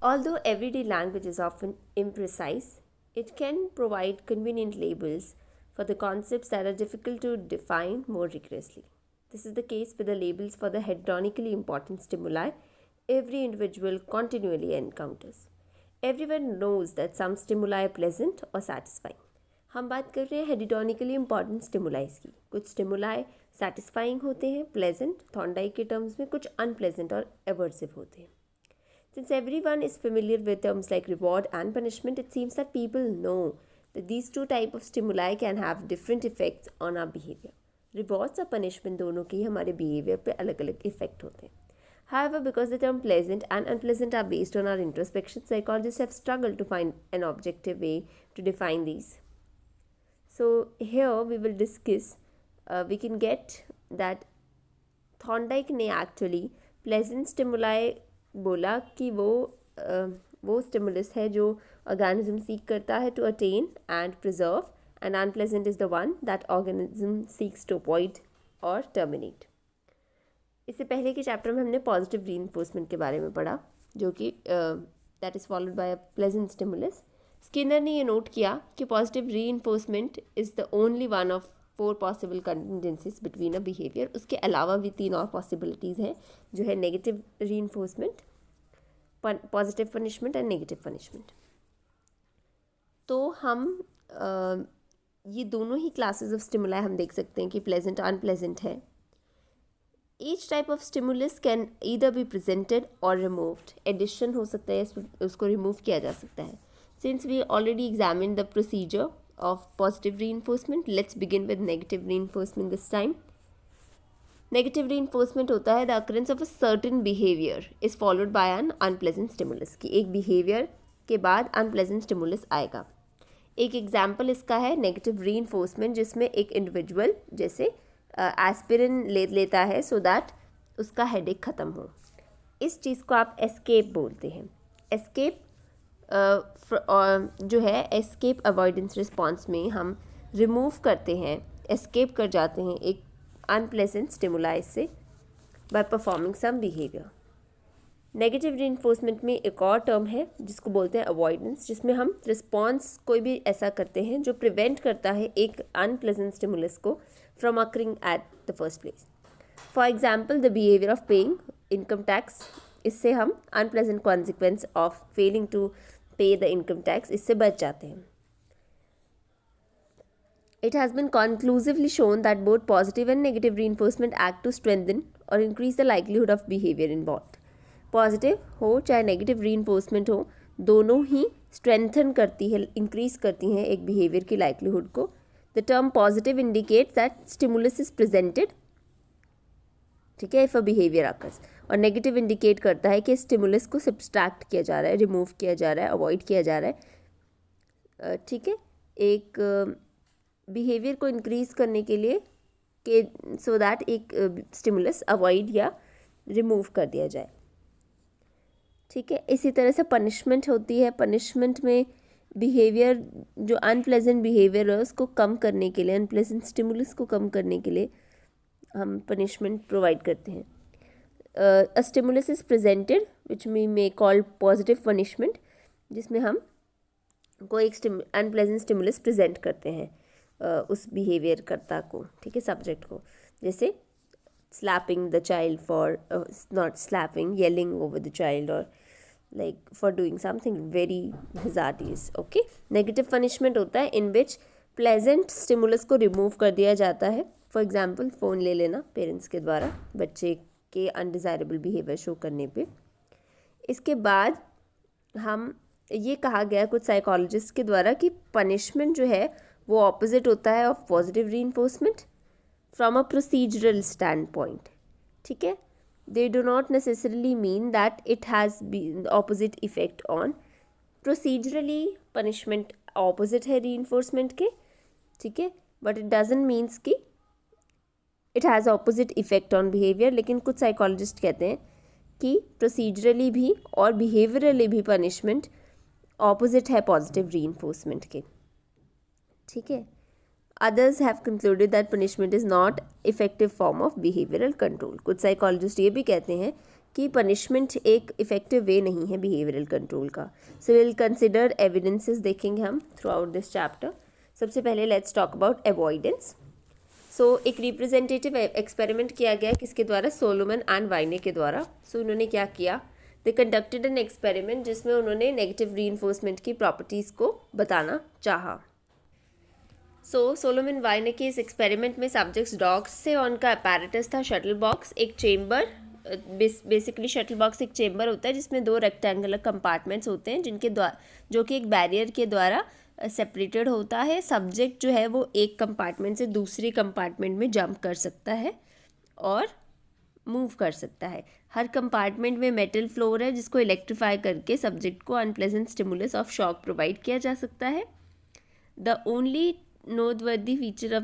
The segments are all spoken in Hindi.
Although everyday language is often imprecise, it can provide convenient labels for the concepts that are difficult to define more rigorously. This is the case with the labels for the hedonically important stimuli every individual continually encounters. Everyone knows that some stimuli are pleasant or satisfying. हम बात कर रहे हैं हेडिडोनिकली इंपॉर्टेंट स्टिमुलाइज की. कुछ स्टिमुलाई सेटिस्फाइंग होते हैं, प्लेजेंट, थॉर्नडाइक के टर्म्स में कुछ अनप्लेजेंट और एवर्सिव होते हैं. Since everyone is familiar with terms like reward and punishment, it seems that people know that these two types of stimuli can have different effects on our behavior. Rewards और punishment दोनों के ही हमारे behavior पे अलग अलग effect होते हैं. However, because the term pleasant and unpleasant are based on our introspection, psychologists have struggled to find an objective way to define these. So here we will discuss, we can get that Thorndike ने actually pleasant stimuli बोला कि वो स्टिमुलस है जो ऑर्गेनिज्म सीक करता है to attain and preserve, and unpleasant is the one that organism seeks to avoid और टर्मिनेट. इससे पहले के चैप्टर में हमने पॉजिटिव रीइंफोर्समेंट के बारे में पढ़ा, जो कि that is followed by a pleasant stimulus. Skinner ने ये नोट किया कि positive reinforcement is the only one of 4 possible contingencies between a behaviour. उसके अलावा भी 3 और पॉसिबिलिटीज़ हैं, जो है negative reinforcement, positive punishment and negative punishment. तो हम ये दोनों ही क्लासेस ऑफ स्टिमुलाई हम देख सकते हैं कि प्लेजेंट अनप्लेजेंट है. Each type of stimulus can either be presented और रिमूव्ड. एडिशन हो सकता है, उसको रिमूव किया जा सकता है. Since we already examine the procedure of positive reinforcement, let's begin with negative reinforcement this time. Negative reinforcement होता है the occurrence of a certain behavior is followed by an unpleasant stimulus. कि एक behavior के बाद unpleasant stimulus आएगा. एक example इसका है negative reinforcement, जिसमें एक individual जैसे एस्पिरिन लेता है so that उसका headache ख़त्म हो. इस चीज़ को आप escape बोलते हैं. escape जो है एस्केप अवॉइडेंस रिस्पॉन्स में हम रिमूव करते हैं, एस्केप कर जाते हैं एक अनप्लेजेंट स्टिमुलाई से by performing some behaviour. Negative reinforcement में एक और टर्म है जिसको बोलते हैं अवॉइडेंस, जिसमें हम रिस्पॉन्स कोई भी ऐसा करते हैं जो प्रिवेंट करता है एक अनप्लेजेंट स्टिमुलस को from occurring at the first place. For example the behaviour of paying income tax. इससे हम unpleasant consequence of failing to pay the income tax, इससे बच जाते हैं. It has been conclusively shown that both positive and negative reinforcement act to strengthen or increase the likelihood of behavior involved. Positive हो चाहे नेगेटिव reinforcement हो, दोनों ही strengthen करती है, increase करती हैं एक behavior की likelihood को. The term positive indicates that stimulus is presented, ठीक है, इफ़ अ बिहेवियर आकर्स, और नेगेटिव इंडिकेट करता है कि स्टिमुलस को सब्सट्रैक्ट किया जा रहा है, रिमूव किया जा रहा है, अवॉइड किया जा रहा है. ठीक है, एक बिहेवियर को इंक्रीज़ करने के लिए कि सो दैट एक स्टिमुलस अवॉइड या रिमूव कर दिया जाए. ठीक है, इसी तरह से पनिशमेंट होती है. पनिशमेंट में बिहेवियर जो अनप्लेजेंट बिहेवियर है उसको कम करने के लिए, अनप्लेजेंट स्टिमुलस को कम करने के लिए हम पनिशमेंट प्रोवाइड करते हैं. A stimulus is presented which we may call positive punishment, जिसमें हम कोई एक अनप्लेजेंट स्टिमुलस प्रेजेंट करते हैं उस बिहेवियर करता को, ठीक है, सब्जेक्ट को. जैसे slapping the child for not slapping, yelling over the child, और like for doing something very hazardous. Okay, negative punishment होता है इन विच प्लेजेंट स्टिमुलस को रिमूव कर दिया जाता है. फॉर एग्जाम्पल फ़ोन ले लेना पेरेंट्स के द्वारा बच्चे के अनडिज़ायरेबल बिहेवियर शो करने पे. इसके बाद हम ये कहा गया कुछ साइकोलॉजिस्ट के द्वारा कि पनिशमेंट जो है वो ऑपोजिट होता है of positive reinforcement from a procedural standpoint. ठीक है, they do not necessarily mean that it has been opposite effect on. Procedurally punishment opposite है रीइंफोर्समेंट के, ठीक है, बट इट डजंट मीन्स कि it has opposite effect on behaviour. लेकिन कुछ साइकोलॉजिस्ट कहते हैं कि प्रोसीजरली भी और बिहेवियरली भी पनिशमेंट ऑपोजिट है पॉजिटिव रीइंफोर्समेंट के. ठीक है, others have concluded that punishment is not effective form of behavioural control. कुछ साइकोलॉजिस्ट ये भी कहते हैं कि पनिशमेंट एक इफ़ेक्टिव वे नहीं है बिहेवियरल कंट्रोल का. सो विल कंसिडर एविडेंसेस देखेंगे हम थ्रू आउट दिस चैप्टर. सबसे पहले लेट्स टॉक अबाउट अवॉइडेंस. सो एक रिप्रेजेंटेटिव एक्सपेरिमेंट किया गया किसके द्वारा, सोलोमन एंड वाइने के द्वारा. सो उन्होंने क्या किया, दे कंडक्टेड एन एक्सपेरिमेंट जिसमें उन्होंने नेगेटिव रीइंफोर्समेंट की प्रॉपर्टीज़ को बताना चाहा. सो सोलोमन वाइने के इस एक्सपेरिमेंट में सब्जेक्ट्स डॉग्स से और उनका अपैरेटस था शटल बॉक्स, एक चेम्बर. बेसिकली शटल बॉक्स एक चेम्बर होता है जिसमें 2 रेक्टेंगुलर कंपार्टमेंट्स होते हैं जिनके द्वारा, जो कि एक बैरियर के द्वारा सेपरेटेड होता है. सब्जेक्ट जो है वो एक कंपार्टमेंट से दूसरी कंपार्टमेंट में जंप कर सकता है और मूव कर सकता है. हर कंपार्टमेंट में मेटल फ्लोर है जिसको इलेक्ट्रीफाई करके सब्जेक्ट को unpleasant stimulus of shock provide किया जा सकता है. The only noteworthy feature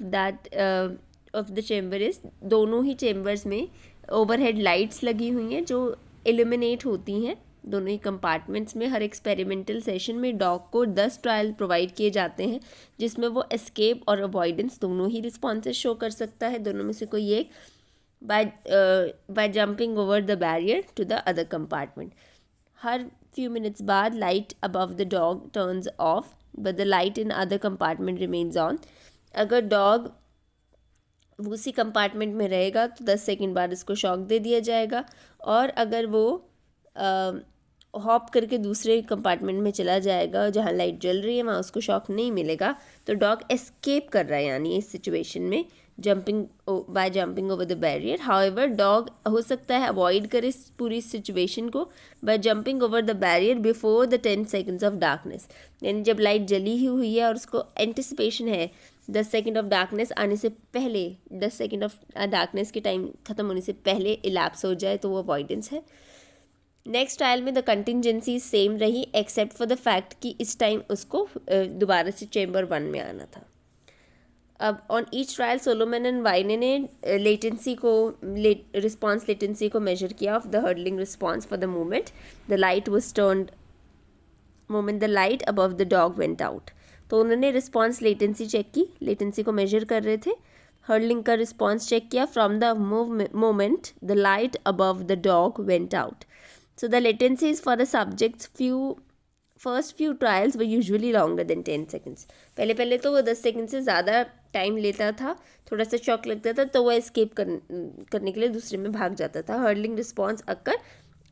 of the chamber is, दोनों ही चेम्बर्स में ओवरहेड लाइट्स लगी हुई हैं जो इल्यूमिनेट होती हैं दोनों ही कंपार्टमेंट्स में. हर एक्सपेरिमेंटल सेशन में डॉग को 10 ट्रायल प्रोवाइड किए जाते हैं जिसमें वो एस्केप और अवॉइडेंस दोनों ही रिस्पॉन्सेस शो कर सकता है, दोनों में से कोई एक, by jumping over the barrier to the other compartment. Her few minutes बाद light above the dog turns off but the light in other compartment remains on. अगर dog उसी कंपार्टमेंट में रहेगा तो 10 सेकंड बाद इसको शॉक दे दिया जाएगा, और अगर वो हॉप करके दूसरे कंपार्टमेंट में चला जाएगा जहाँ लाइट जल रही है वहाँ उसको शॉक नहीं मिलेगा. तो डॉग एस्केप कर रहा है यानी इस सिचुएशन में by jumping over the barrier. However dog हो सकता है अवॉइड करे पूरी सिचुएशन को by jumping over the barrier before the 10 seconds of darkness. यानी जब लाइट जली ही हुई है और उसको एंटिसिपेशन है 10 सेकेंड ऑफ डार्कनेस आने से पहले, 10 सेकेंड ऑफ डार्कनेस के टाइम ख़त्म होने से पहले इलैप्स हो जाए तो वो अवॉइडेंस है. नेक्स्ट ट्रायल में द कंटिजेंसी सेम रही एक्सेप्ट फॉर द फैक्ट कि इस टाइम उसको दोबारा से चेम्बर 1 में आना था. अब on each trial Solomon and Wynne ने लेटेंसी को रिस्पॉन्स लेटेंसी को मेजर किया of the hurdling response for the moment the light was turned moment the light above the dog went out. तो उन्होंने रिस्पॉन्स लेटेंसी चेक की, लेटेंसी को मेजर कर रहे थे, हर्डलिंग का रिस्पॉन्स चेक किया from the moment the light above the dog went out. So the latencies for the subjects first few trials were usually longer than 10 seconds. पहले तो वो 10 सेकेंड से ज़्यादा टाइम लेता था, थोड़ा सा शॉक लगता था तो वो एस्केप करने के लिए दूसरे में भाग जाता था. Hurdling response occur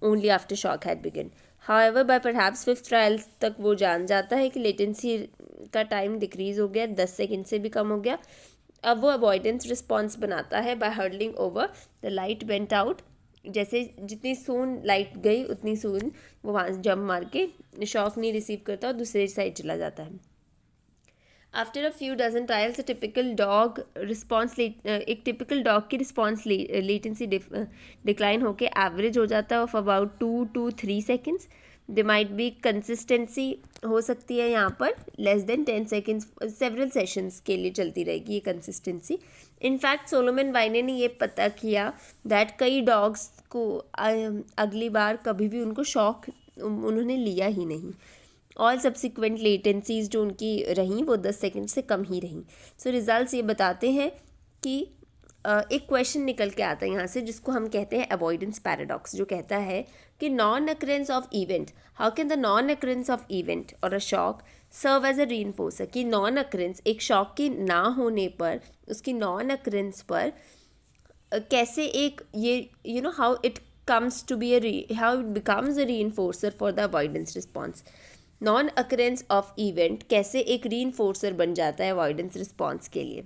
only after shock had begin. However by perhaps 5th trial तक वो जान जाता है कि लेटेंसी का टाइम डिक्रीज़ हो गया, 10 सेकेंड से भी कम हो गया. अब वो अवॉइडेंस रिस्पॉन्स बनाता है by hurdling over the light went out. जैसे जितनी सून लाइट गई उतनी सून वो वहाँ जंप मार के शॉक नहीं रिसीव करता और दूसरी साइड चला जाता है. After a few dozen trials एक टिपिकल डॉग की रिस्पॉन्स लेटेंसी डिक्लाइन होके एवरेज हो जाता है of about 2 to 3 seconds. They might be consistency हो सकती है यहाँ पर less than 10 seconds, several sessions के लिए चलती रहेगी ये कंसिस्टेंसी. इनफैक्ट सोलोमन वाइने ने ये पता किया दैट कई डॉग्स को अगली बार कभी भी उनको शॉक उन्होंने लिया ही नहीं. ऑल सब्सिक्वेंट लेटेंसीज जो उनकी रहीं वो 10 सेकेंड से कम ही रहीं. सो रिजल्ट्स ये बताते हैं कि एक क्वेश्चन निकल के आता है यहाँ से जिसको हम कहते हैं अवॉइडेंस पैराडॉक्स, जो कहता है कि non occurrence of event, how can the non occurrence of event और a shock serve as a रीइंफोर्सर. कि नॉन अकरेंस एक शॉक की ना होने पर, उसकी नॉन अकरेंस पर कैसे एक ये how it comes to be how it becomes a reinforcer for the avoidance response. Non occurrence of event कैसे एक रीइंफोर्सर बन जाता है अवॉइडेंस रिस्पॉन्स के लिए.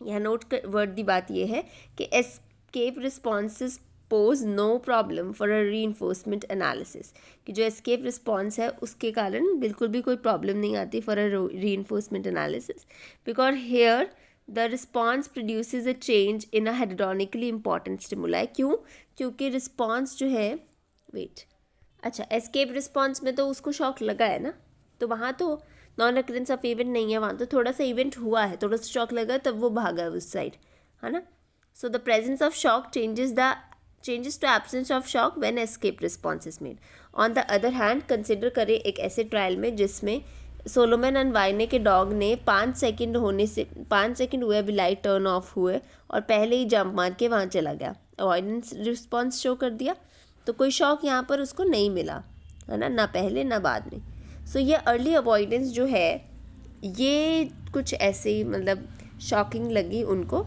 यहाँ नोट वर्दी बात यह है कि escape responses pose no problem for a reinforcement analysis. कि जो एस्केप रिस्पॉन्स है उसके कारण बिल्कुल भी कोई प्रॉब्लम नहीं आती for a reinforcement analysis, because here the response produces a change in a hedonically important stimuli. क्यों? क्योंकि रिस्पॉन्स जो है एस्केप रिस्पॉन्स में तो उसको शॉक लगा है ना, तो वहाँ तो नॉन अकरेंस ऑफ इवेंट नहीं है, वहाँ तो थोड़ा सा इवेंट हुआ है, थोड़ा सा शॉक लगा तब वो भागा उस साइड, है ना. So the presence of shock changes to absence of shock when escape response is made. On the other hand, consider करें एक ऐसे ट्रायल में जिसमें सोलोमन एंड वाइने के डॉग ने 5 सेकेंड हुए अभी लाइट टर्न ऑफ हुए और पहले ही जंप मार के वहाँ चला गया, अवॉइडेंस रिस्पॉन्स शो कर दिया. तो कोई शॉक यहाँ पर उसको नहीं मिला, है ना पहले ना बाद में। सो ये अर्ली अवॉइडेंस जो है ये कुछ ऐसे ही मतलब शॉकिंग लगी उनको।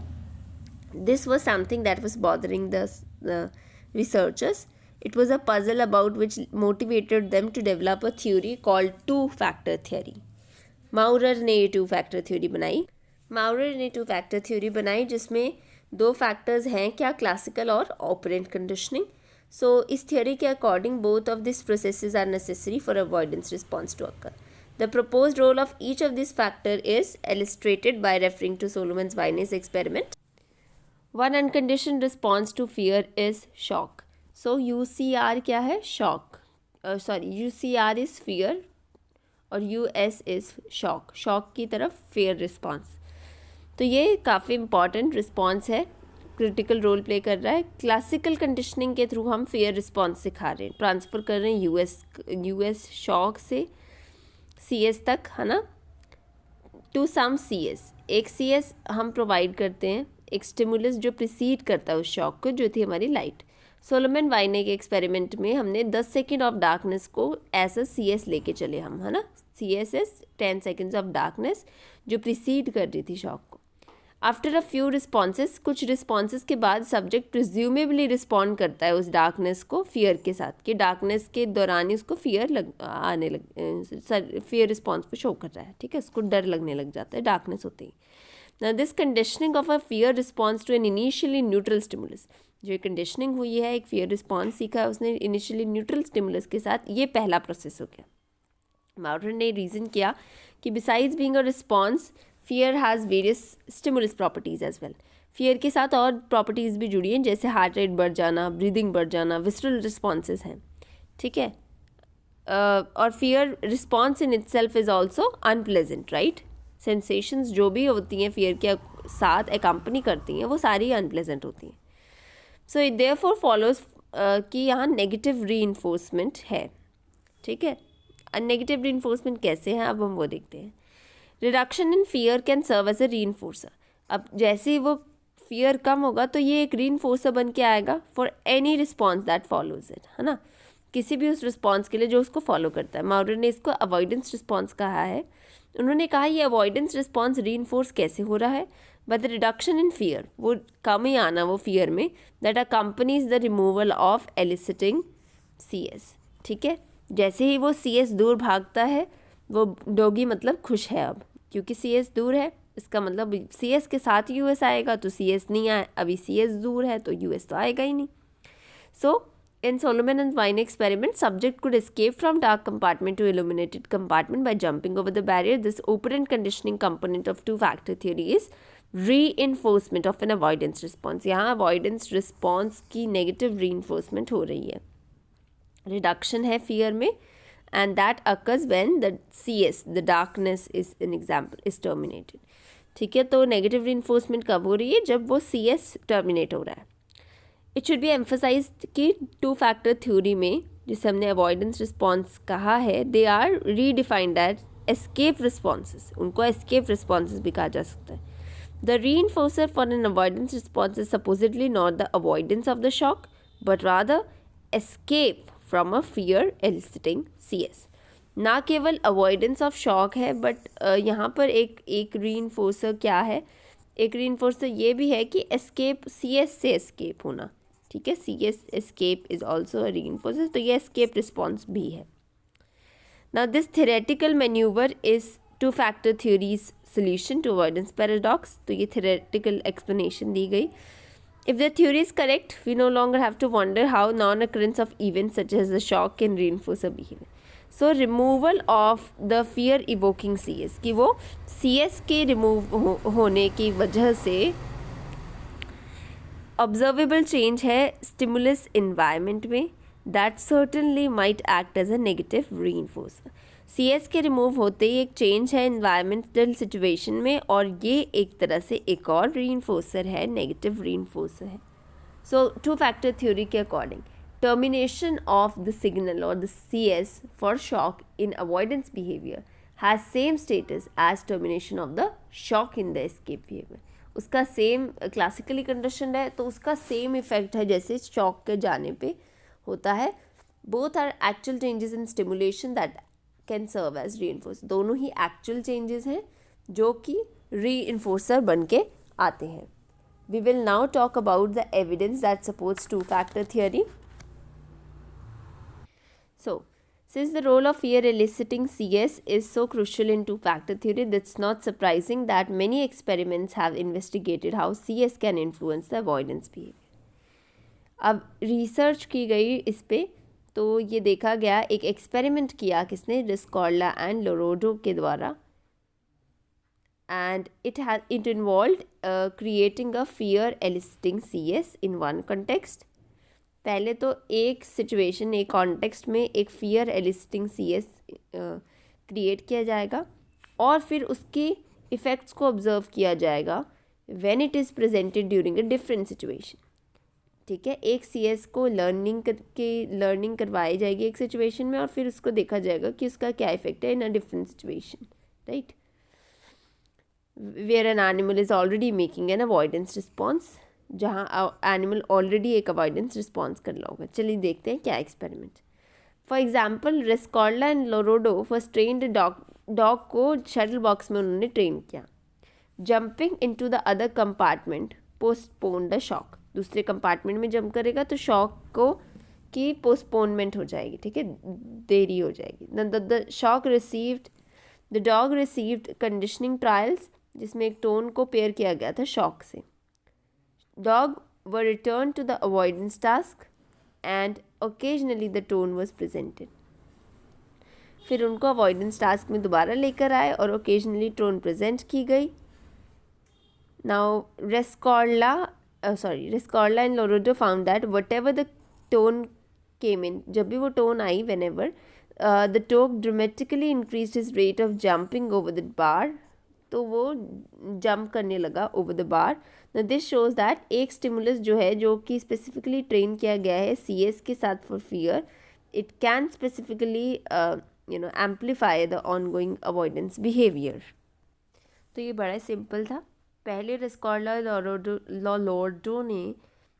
This was something that was bothering the researchers. It was a puzzle about which motivated them to develop a theory called two-factor theory. Maurer ने ये two-factor theory बनाई. Maurer ने two-factor theory बनाई जिसमें दो फैक्टर्स हैं क्या, क्लासिकल और ऑपरेंट कंडीशनिंग. सो इस थियोरी के according both of this processes are necessary for avoidance response to occur. The proposed role of each of these factors is illustrated by referring to Solomon-Wein's experiment. One unconditioned response to fear is shock. So UCR क्या है, shock. UCR is fear और US is shock. shock की तरफ fear response. तो ये काफ़ी इम्पॉर्टेंट रिस्पॉन्स है, क्रिटिकल रोल प्ले कर रहा है. क्लासिकल कंडीशनिंग के थ्रू हम फेयर रिस्पॉन्स सिखा रहे हैं, ट्रांसफ़र कर रहे हैं यूएस शॉक से CS तक, है ना, टू सम CS. एक CS हम प्रोवाइड करते हैं, एक स्टिमुलस जो प्रिसीड करता है उस शॉक को, जो थी हमारी लाइट. सोलोमन वाइने के एक्सपेरिमेंट में हमने 10 सेकेंड ऑफ डार्कनेस को ऐसा CS लेके चले हम, है ना. CS is 10 seconds of darkness जो प्रिसीड कर रही थी शॉक को. आफ्टर अ फ्यू रिस्पॉन्सेस, कुछ रिस्पॉन्सेस के बाद सब्जेक्ट प्रिज्यूमेबली रिस्पॉन्ड करता है उस डार्कनेस को फियर के साथ, कि डार्कनेस के दौरान ही उसको फियर रिस्पॉन्स को शो कर रहा है, ठीक है, उसको डर लगने लग जाता है डार्कनेस होते ही. Now this conditioning of a fear response to an initially neutral stimulus, जो कंडीशनिंग हुई है, एक fear response सीखा है उसने इनिशियली न्यूट्रल स्टिमुलस के साथ, ये पहला प्रोसेस हो गया. माउरर ने रीज़न किया कि besides being a response fear has various stimulus properties as well. fear के साथ और प्रॉपर्टीज़ भी जुड़ी हैं, जैसे हार्ट रेट बढ़ जाना, ब्रीदिंग बढ़ जाना, विसरल रिस्पॉन्सेज हैं, ठीक है. और fear response in itself is also unpleasant, right? Sensations जो भी होती हैं फियर के साथ एकम्पनी करती हैं वो सारी अनप्लेजेंट होती हैं. सो इट देयरफॉर फॉलोज कि यहाँ नेगेटिव रीइंफोर्समेंट है, ठीक है. नेगेटिव रीइंफोर्समेंट कैसे हैं अब हम वो देखते हैं. Reduction in fear can serve as a reinforcer. अब जैसे ही वो फियर कम होगा तो ये एक रीइंफोर्सर बन के आएगा for any response that follows it, है ना, किसी भी उस रिस्पॉन्स के लिए जो उसको फॉलो करता है. माउरर ने इसको अवॉइडेंस रिस्पॉन्स कहा है. उन्होंने कहा ये अवॉइडेंस रिस्पॉन्स रीइंफोर्स कैसे हो रहा है, but the reduction in fear, वो कम ही आना वो फियर में, that accompanies the removal of eliciting CS, ठीक है. जैसे ही वो CS दूर भागता है, वो डॉगी मतलब खुश है अब, क्योंकि CS दूर है, इसका मतलब CS के साथ US आएगा, तो CS नहीं आए, अभी CS दूर है तो US तो आएगा ही नहीं. सो in Solomon and Wine experiment, subject could escape from dark compartment to illuminated compartment by jumping over the barrier. This operant conditioning component of two-factor theory is reinforcement of an avoidance response. यहाँ avoidance response की negative reinforcement हो रही है, reduction है fear में, and that occurs when the CS, the darkness is an example, is terminated. ठीक है, तो negative reinforcement कब हो रही है, जब वो CS terminate हो रहा है. इट शुड बी एम्फोसाइज्ड कि टू फैक्टर थ्योरी में, जिसे हमने अवॉइडेंस रिस्पॉन्स कहा है, they are redefined as escape responses. उनको एस्केप रिस्पॉन्सेज भी कहा जा सकता है. The reinforcer for an avoidance response is supposedly not the avoidance of the shock but rather escape from a fear eliciting CS. ना केवल अवॉइडेंस ऑफ शॉक है, बट यहाँ पर एक रीइंफोर्सर क्या है, एक रीइंफोर्सर ये भी है कि एस्केप, CS से एस्केप होना, ठीक है. CS escape is also a reinforcer, तो ये एस्केप रिस्पॉन्स भी है. Now this theoretical maneuver is two factor theory's solution to avoidance paradox. तो ये थ्योरेटिकल एक्सप्लेनेशन दी गई. If the theory is correct, we no longer have to wonder how non occurrence of events such as the shock can reinforce a behaviour. So removal of the fear evoking CS, कि वो CS के रिमूव होने की वजह से ऑब्जर्वेबल चेंज है स्टिमुलस इन्वायरमेंट में, that certainly might act as a negative reinforcer. CS के रिमूव होते ही एक चेंज है इन्वायरमेंटल सिचुएशन में, और ये एक तरह से एक और रीइंफोर्सर है, नेगेटिव रीइंफोर्सर है. सो टू फैक्टर थ्योरी के according termination of the signal or the CS for shock in avoidance behavior has same status as termination of the shock in the escape behavior. उसका सेम क्लासिकली कंडीशनड है, तो उसका सेम इफेक्ट है जैसे शॉक के जाने पे होता है. Both are actual changes in stimulation that can serve as re. दोनों ही एक्चुअल चेंजेस हैं जो कि री बन के आते हैं. We will now talk about the evidence that supports two-factor theory. So, since the role of fear eliciting CS is so crucial in two-factor theory, it's not surprising that many experiments have investigated how CS can influence the avoidance behavior. अब रिसर्च की गई इस पे, तो ये देखा गया, एक एक्सपेरिमेंट किया किसने, रिस्कॉर्ला एंड लोरोडो के द्वारा, and it involved creating a fear eliciting CS in one context. पहले तो एक सिचुएशन, एक कॉन्टेक्स्ट में एक फियर एलिसिटिंग CS क्रिएट किया जाएगा और फिर उसके इफ़ेक्ट्स को ऑब्जर्व किया जाएगा when it is presented during a different situation. ठीक है, एक CS को लर्निंग करवाई जाएगी एक सिचुएशन में और फिर उसको देखा जाएगा कि उसका क्या इफेक्ट है in a different situation, right. Where an animal is already making an avoidance response, जहाँ एनिमल ऑलरेडी एक अवॉइडेंस रिस्पॉन्स कर रहा होगा. चलिए देखते हैं क्या experiment. For example, Rescorla and LoLordo first trained dog को शटल बॉक्स में उन्होंने ट्रेन किया. Jumping into the other compartment postpone the shock. दूसरे कंपार्टमेंट में जंप करेगा तो शॉक को की पोस्टपोनमेंट हो जाएगी, ठीक है, देरी हो जाएगी. The dog received conditioning trials, जिसमें एक टोन को पेयर किया गया था शॉक से. Dog were returned to the avoidance task and occasionally the tone was presented. फिर उनको अवॉइडेंस टास्क में दोबारा लेकर आए और ओकेजनली टोन प्रेजेंट की गई. Now Rescorla and LoLordo found that whatever the tone came in, जब भी वो टोन आई, whenever the dog dramatically increase his rate of jumping over the bar, तो वो जंप करने लगा over the bar. Now this shows that एक स्टिमुलस जो है, जो कि स्पेसिफिकली ट्रेन किया गया है CS के साथ for fear, it can specifically amplify the ongoing avoidance behaviour. तो ये बड़ा सिंपल था. पहले रिस्कॉर्ला लोरोडो ने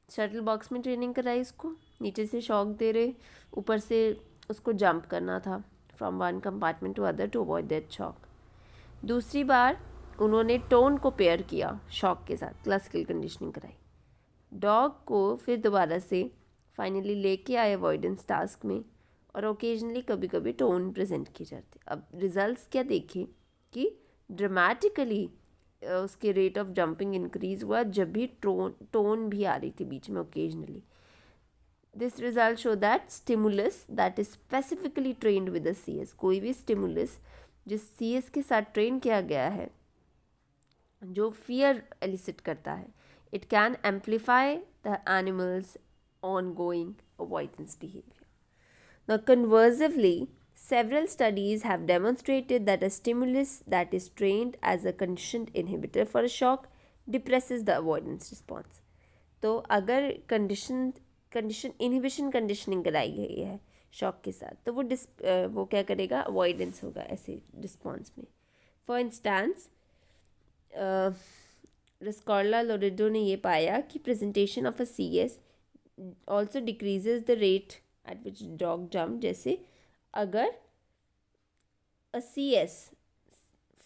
शटल बॉक्स में ट्रेनिंग कराई उसको, नीचे से शॉक दे रहे, ऊपर से उसको जंप करना था from one compartment to other to avoid that shock. दूसरी बार उन्होंने टोन को पेयर किया शॉक के साथ, क्लासिकल कंडीशनिंग कराई. डॉग को फिर दोबारा से फाइनली लेके आए अवॉइडेंस टास्क में और ओकेजनली कभी कभी टोन प्रेजेंट किए जाते. अब रिजल्ट्स क्या देखे कि ड्रामेटिकली उसके रेट ऑफ जंपिंग इंक्रीज हुआ जब भी टोन भी आ रही थी बीच में occasionally. This result show that stimulus that is specifically trained with the CS, कोई भी स्टिमुलस जिस CS के साथ ट्रेन किया गया है, जो फियर एलिसिट करता है, it can amplify the animals ongoing avoidance behavior. Now, conversely, several studies have demonstrated that a stimulus that is trained as a conditioned inhibitor for a shock depresses the avoidance response. तो अगर इनहिबिशन कंडीशनिंग कराई गई है शॉक के साथ, तो वो क्या करेगा, अवॉइडेंस होगा ऐसे रिस्पॉन्स में. फॉर इंस्टेंस, रिस्कॉर्ला लोरोडो ने ये पाया कि presentation of a CS also decreases the rate at which dog jump. जैसे अगर a CS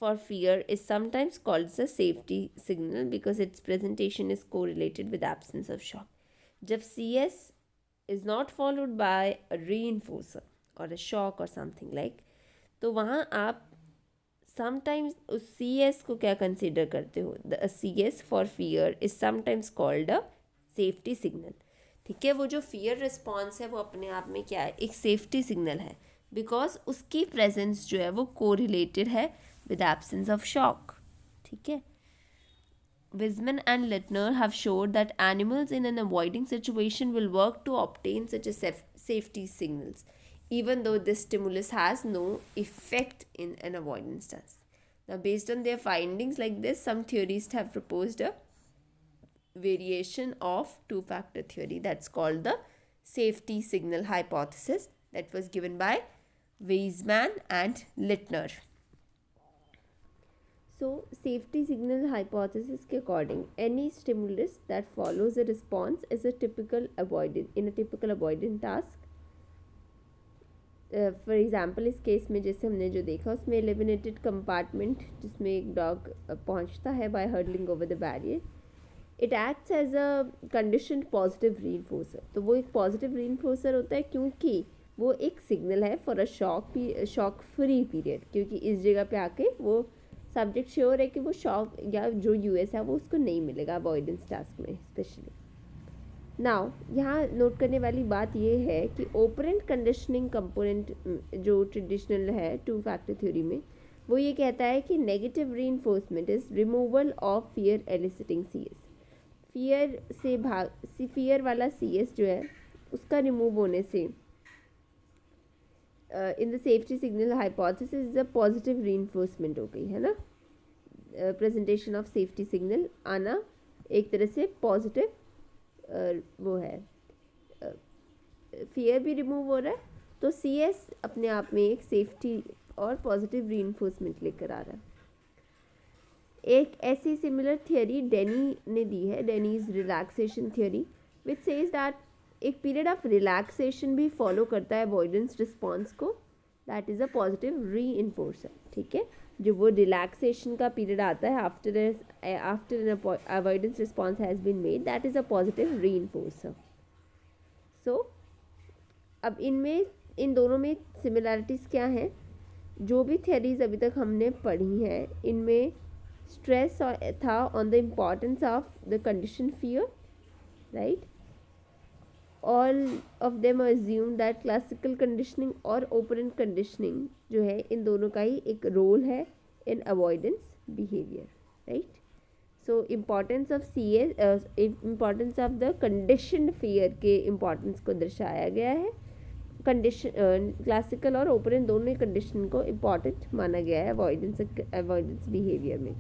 for fear is sometimes called as a safety signal because its presentation is correlated with absence of shock. जब CS is not followed by a reinforcer or a shock or something like, तो वहाँ आप sometimes उस CS को क्या consider करते हो, the CS for fear is sometimes called a safety signal. ठीक है, वो जो फियर रिस्पॉन्स है वो अपने आप में क्या है, एक सेफ्टी सिग्नल है, बिकॉज उसकी प्रेजेंस जो है वो कोरिलेटेड है विद एब्सेंस ऑफ शॉक. ठीक है. Wiseman and Littner have showed that animals in an avoiding situation will work to obtain such a safety signals, even though this stimulus has no effect in an avoidance task. Now, based on their findings like this, some theorists have proposed a variation of two-factor theory that's called the safety signal hypothesis, that was given by Wiseman and Littner. So safety signal hypothesis के according any stimulus that follows a response is a typical avoidant task. For example इस केस में जैसे हमने जो देखा उसमें एलिमिनेटेड कंपार्टमेंट जिसमें एक डॉग पहुंचता है by hurdling over the barrier, it acts as a conditioned positive reinforcer. तो वो एक पॉजिटिव रीइंफोर्सर होता है क्योंकि वो एक सिग्नल है for a shock free period, क्योंकि इस जगह पे आके वो सब्जेक्ट श्योर है कि वो शॉक या जो यूएस है वो उसको नहीं मिलेगा अवॉइडेंस टास्क में स्पेशली. नाउ यहाँ नोट करने वाली बात ये है कि ओपरेंट कंडीशनिंग कंपोनेंट जो ट्रेडिशनल है टू फैक्टर थ्योरी में, वो ये कहता है कि negative reinforcement is removal of fear eliciting CS. Fear वाला सीएस जो है उसका रिमूव होने से in the safety signal hypothesis is a positive reinforcement हो गई है ना. प्रेजेंटेशन ऑफ सेफ्टी सिग्नल आना एक तरह से पॉजिटिव वो है, फियर भी रिमूव हो रहा है, तो सीएस अपने आप में एक सेफ्टी और पॉजिटिव रीइंफोर्समेंट लेकर आ रहा है. एक ऐसी सिमिलर थियोरी डेनी ने दी है, Denny's relaxation theory, which says that एक पीरियड ऑफ रिलैक्सेशन भी फॉलो करता है अवॉइडेंस रिस्पॉन्स को, that is a positive reinforcer. ठीक है, जो वो रिलैक्सेशन का पीरियड आता है after an avoidance response has been made, that is a positive reinforcer. So अब इन दोनों में सिमिलैरिटीज़ क्या हैं? जो भी थियरीज अभी तक हमने पढ़ी हैं इनमें स्ट्रेस था on the importance of the condition fear, right. All of them assume that classical conditioning और ओपरेंट कंडीशनिंग जो है इन दोनों का ही एक रोल है in avoidance behaviour, right. So importance of importance of the conditioned fear के इम्पॉर्टेंस को दर्शाया गया है. कंडीशन क्लासिकल और ओपरेंट दोनों ही कंडीशन को इम्पॉर्टेंट माना गया है अवॉइडेंस बिहेवियर में.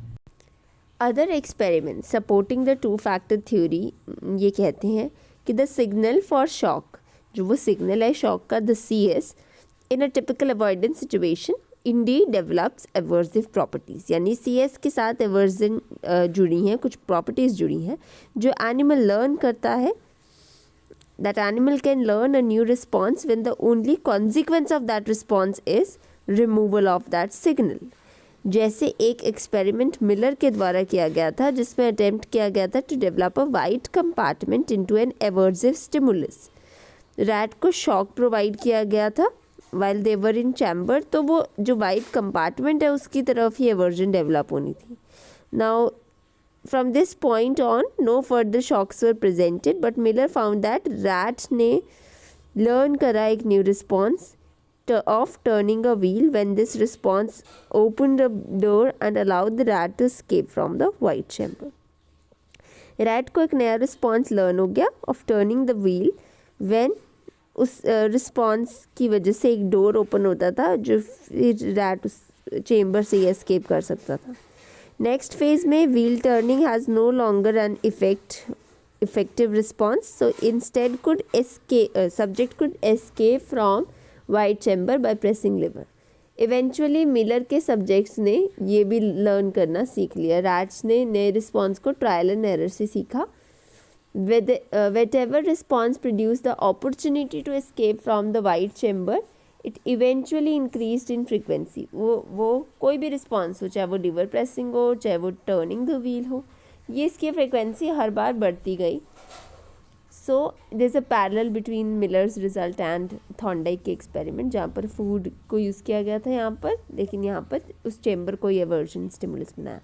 Other experiment supporting the two factor theory ये कहते हैं कि द सिग्नल फॉर शॉक, जो वो सिग्नल है शॉक का, the CS in a typical avoidance situation indeed develops aversive properties. यानी CS के साथ एवर्जन जुड़ी हैं, कुछ प्रॉपर्टीज़ जुड़ी हैं जो एनिमल लर्न करता है. That animal can learn a new response when the only consequence of that response is removal of that signal. जैसे एक एक्सपेरिमेंट मिलर के द्वारा किया गया था जिसमें अटेम्प्ट किया गया था to develop a white compartment into an aversive stimulus. Rat को शॉक प्रोवाइड किया गया था while they were in chamber, तो वो जो वाइट कंपार्टमेंट है उसकी तरफ ही एवर्जन डेवलप होनी थी. Now from this point on no further shocks were presented, but Miller found that rat ने learn करा एक new response of turning a wheel when this response opened the door and allowed the rat to escape from the white chamber. rat को एक नया response learn हो गया of turning the wheel when उस response की वजह से एक door open होता था जो फिर rat उस chamber से escape कर सकता था. नेक्स्ट फेज में wheel turning has no longer an effective response, so instead subject could escape from white chamber by pressing lever. Eventually Miller के सब्जेक्ट्स ने ये भी लर्न करना सीख लिया. रैट्स ने नए रिस्पॉन्स को ट्रायल एंड एरर से सीखा. whatever response produced the opportunity to escape from the white chamber, it eventually increased in frequency. वो कोई भी रिस्पॉन्स हो, चाहे वो लीवर प्रेसिंग हो, चाहे वो टर्निंग द व्हील हो, ये इसकी फ्रिक्वेंसी हर बार बढ़ती गई. So there is a parallel between Miller's result and Thorndike के एक्सपेरिमेंट, जहाँ पर फूड को यूज़ किया गया था यहाँ पर, लेकिन यहाँ पर उस चेम्बर को ये वर्जन स्टिमुलस बनाया.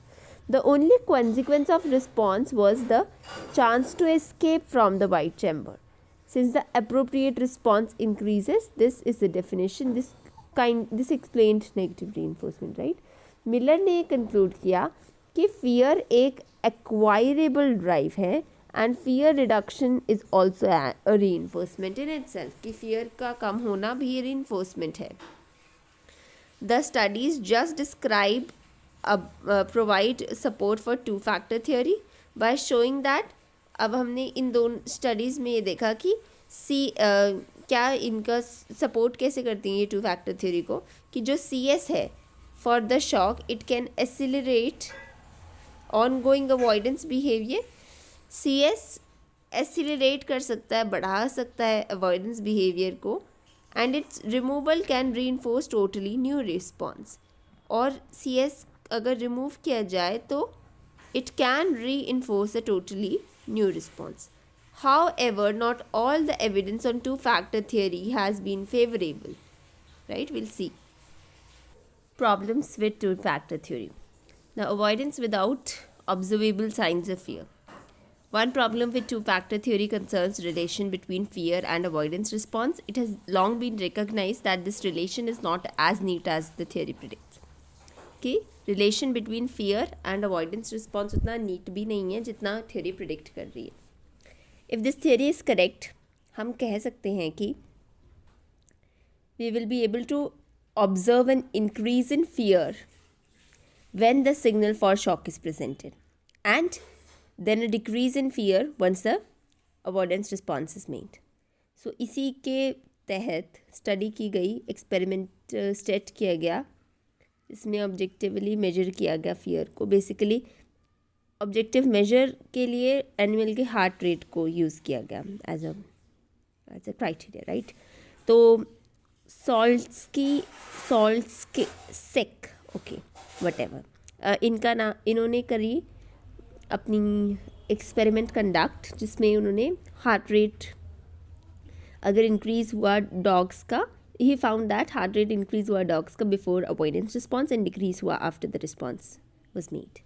The only consequence of response was the chance to escape from the white chamber. Since the appropriate response increases, this is the definition. This explained negative reinforcement, right? Miller ने कंक्लूड किया कि फियर एक एक्वायरेबल ड्राइव है and fear reduction is also a reinforcement in itself, कि फियर का कम होना भी रीइंफोर्समेंट है. The studies just describe provide support for two factor theory by showing that. अब हमने इन दोनों स्टडीज़ में ये देखा कि क्या इनका सपोर्ट कैसे करती हैं ये टू फैक्टर थ्योरी को, कि जो CS है for the shock, it can accelerate ongoing avoidance behavior. CS accelerate कर सकता है, बढ़ा सकता है avoidance behavior को, and its removal can reinforce totally new response. और CS अगर remove किया जाए तो it can reinforce a totally new response. However, not all the evidence on two-factor theory has been favorable. Right? We'll see. Problems with two-factor theory. Now, avoidance without observable signs of fear. One problem with two-factor theory concerns relation between fear and avoidance response. It has long been recognized that this relation is not as neat as the theory predicts. कि relation between fear and avoidance response उतना neat भी नहीं है जितना theory predict कर रही है. If this theory is correct, हम कह सकते हैं कि we will be able to observe an increase in fear when the signal for shock is presented, and then a decrease in fear once the avoidance response is made. So इसी के तहत स्टडी की गई, एक्सपेरिमेंट स्टेट किया गया, इसमें ऑब्जेक्टिवली मेजर किया गया फियर को. बेसिकली ऑब्जेक्टिव मेजर के लिए एनिमल के हार्ट रेट को यूज़ किया गया एज अ क्राइटेरिया, राइट. तो सॉल्ट्स के सेक, ओके, वटेवर, इन्होंने करी अपनी एक्सपेरिमेंट कंडक्ट, जिसमें उन्होंने हार्ट रेट अगर इंक्रीज़ हुआ डॉग्स का, he found that heart rate increase हुआ डॉग्स का before avoidance response and decrease हुआ after the response was made.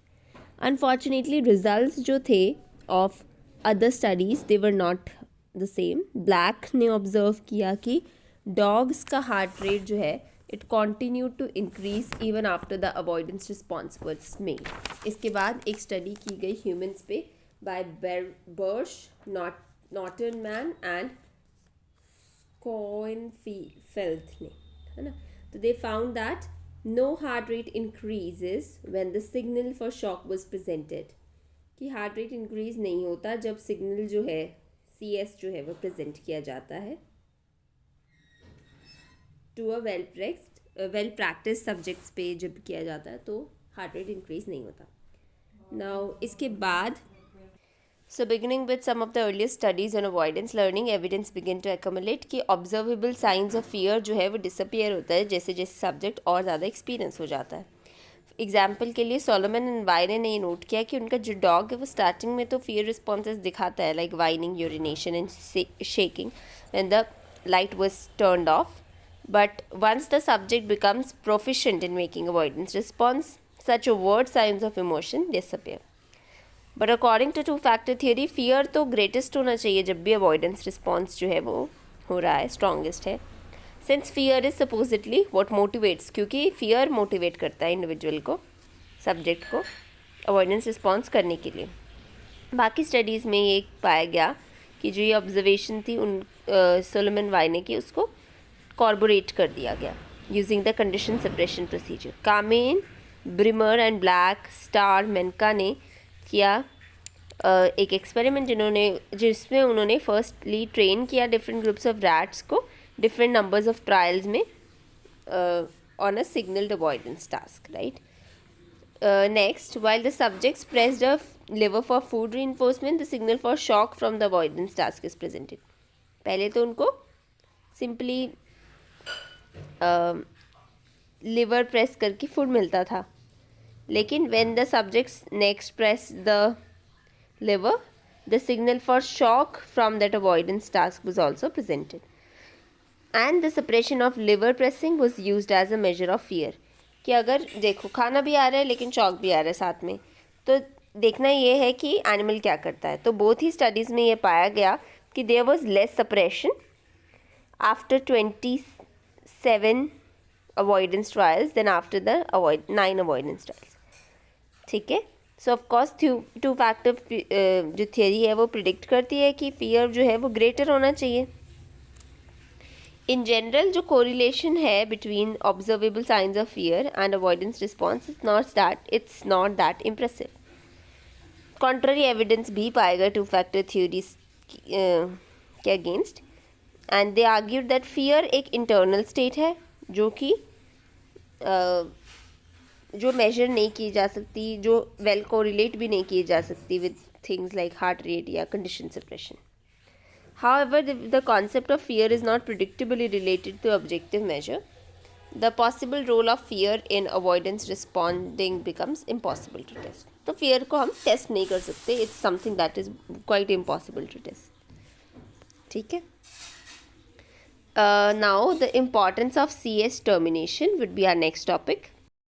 Unfortunately results जो थे of other studies they were not the same. Black ने ऑब्जर्व किया कि डॉग्स का हार्ट रेट जो है it continue to increase even after the avoidance response was made. इसके बाद एक स्टडी की गई ह्यूमंस पे by Bersh, Notterman and Schoenfeld ने, है ना. तो they found that no heart rate increases when the signal for shock was presented. कि हार्ट रेट इंक्रीज नहीं होता जब सिग्नल जो है CS जो है वो प्रेजेंट किया जाता है to a well practice subjects पे जब किया जाता है तो हार्ट रेट इंक्रीज नहीं होता. नाउ इसके बाद beginning with some of the earliest studies on avoidance learning, evidence begin to accumulate कि observable signs of fear जो है वो disappear होता है जैसे जैसे सब्जेक्ट और ज़्यादा एक्सपीरियंस हो जाता है. एग्जाम्पल के लिए सोलोमन एंड वायने ने ये नोट किया कि उनका जो डॉग है वो स्टार्टिंग में तो फियर रिस्पॉन्सेस दिखाता है, like whining, urination and shaking when the light was turned of. But once the subject becomes proficient in making avoidance response, such overt signs of emotion disappear. But according to two-factor theory, fear तो greatest होना चाहिए जब भी avoidance response जो है वो हो रहा है, strongest है. Since fear is supposedly what motivates, क्योंकि fear motivate करता है individual को, subject को avoidance response करने के लिए. बाकी studies में ये पाया गया कि जो ये observation थी उन सोलोमन वाइने की, उसको कॉर्बोरेट कर दिया गया using the condition separation procedure. Kamin, Brimer and Black स्टार मेनका ने किया एक एक्सपेरिमेंट जिसमें उन्होंने फर्स्टली ट्रेन किया डिफरेंट ग्रुप्स ऑफ रैट्स को डिफरेंट नंबर्स ऑफ ट्रायल्स में on a signalled avoidance task, right. Next, while the subjects pressed a lever for food reinforcement, the signal for shock from the avoidance task is presented. पहले तो उनको सिंपली लिवर प्रेस करके फूड मिलता था, लेकिन when the subjects next press the lever, the signal for shock from that avoidance task was also presented and the separation of lever pressing was used as a measure of fear. कि अगर देखो खाना भी आ रहा है लेकिन शॉक भी आ रहा है साथ में, तो देखना ये है कि एनिमल क्या करता है. तो बोथ ही स्टडीज़ में ये पाया गया कि there was less separation after 27 avoidance trials than after the 9 avoidance trials. ठीक है. सो ऑफकोर्स टू फैक्टर जो थियरी है वो प्रिडिक्ट करती है कि फियर जो है वो ग्रेटर होना चाहिए. इन जनरल जो कोरिलेशन है between observable science of fear and avoidance response it's not that impressive. Contrary evidence भी पाएगा टू फैक्टर थ्योरीज के against, and they argued that fear एक इंटरनल स्टेट है जो कि जो मेजर नहीं की जा सकती, जो वेल कोरिलेट भी नहीं की जा सकती with things like heart rate या condition suppression. However, the concept of fear is not predictably related to objective measure. The possible role of fear in avoidance responding becomes impossible to test. तो fear को हम test नहीं कर सकते. It's something that is quite impossible to test. ठीक है. Now the importance of CS termination would be our next topic.